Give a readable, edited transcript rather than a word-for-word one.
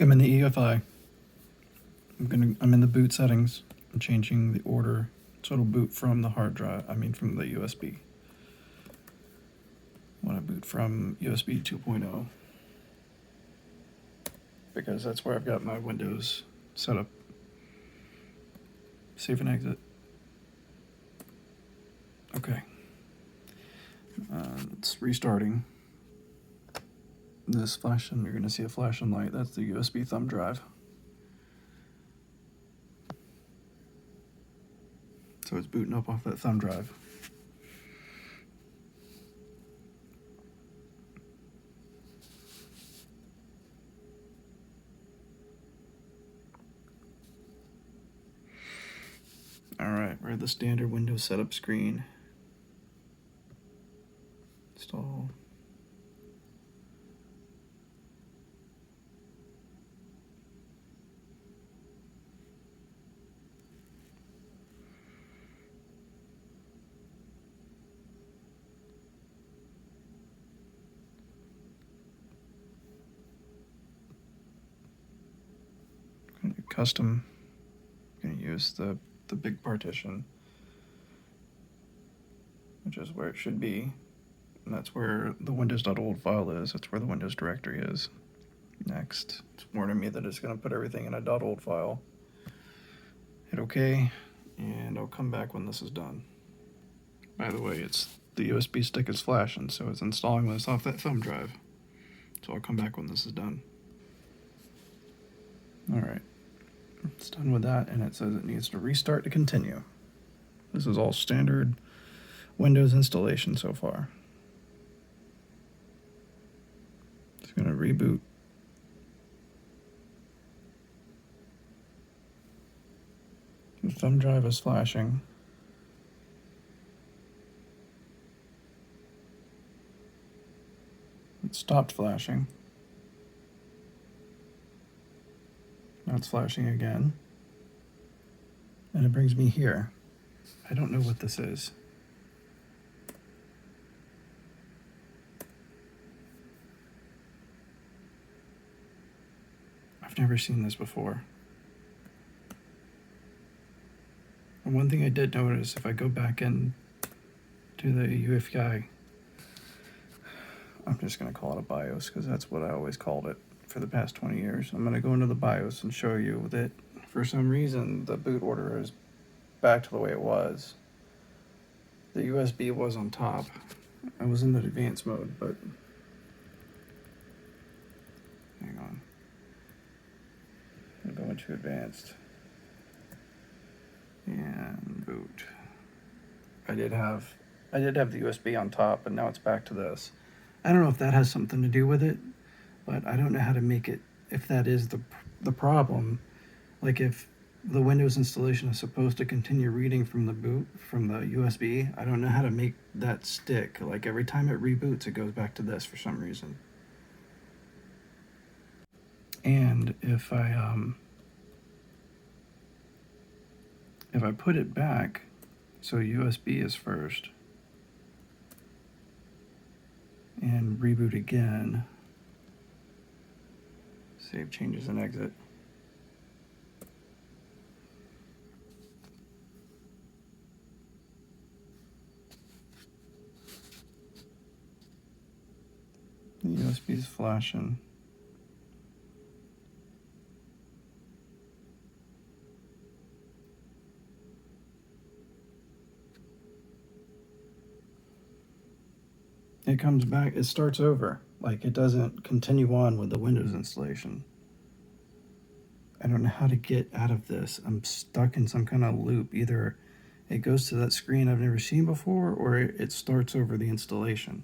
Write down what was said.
I'm in the EFI. I'm in the boot settings. I'm changing the order so it'll boot from the hard drive. From the USB. I want to boot from USB 2.0 because that's where I've got my Windows set up. Save and exit. Okay. It's restarting. This flashing, you're going to see a flashing light. That's the USB thumb drive. So it's booting up off that thumb drive. Alright, we're at the standard Windows setup screen. Install. Custom. I'm going to use the big partition, which is where it should be. And that's where the windows.old file is. That's where the Windows directory is. Next, it's warning me that it's going to put everything in a .old file. Hit OK, and I'll come back when this is done. By the way, the USB stick is flashing, so it's installing this off that thumb drive. So I'll come back when this is done. Alright, it's done with that, and it says it needs to restart to continue. This is all standard Windows installation so far. It's going to reboot. The thumb drive is flashing. It stopped flashing. Now it's flashing again. And it brings me here. I don't know what this is. I've never seen this before. And one thing I did notice, if I go back in to the UEFI, I'm just going to call it a BIOS because that's what I always called it for the past 20 years. I'm going to go into the BIOS and show you that for some reason the boot order is back to the way it was. The USB was on top. I was in the advanced mode, but hang on. I'll go into advanced and boot. I did have the USB on top, but now it's back to this. I don't know if that has something to do with it, but I don't know how to make it, if that is the problem. Like if the Windows installation is supposed to continue reading from the USB, I don't know how to make that stick. Like every time it reboots, it goes back to this for some reason. And if I put it back, so USB is first, and reboot again, save changes and exit. The USB is flashing. It comes back, it starts over. Like it doesn't continue on with the Windows installation. I don't know how to get out of this. I'm stuck in some kind of loop. Either it goes to that screen I've never seen before, or it starts over the installation.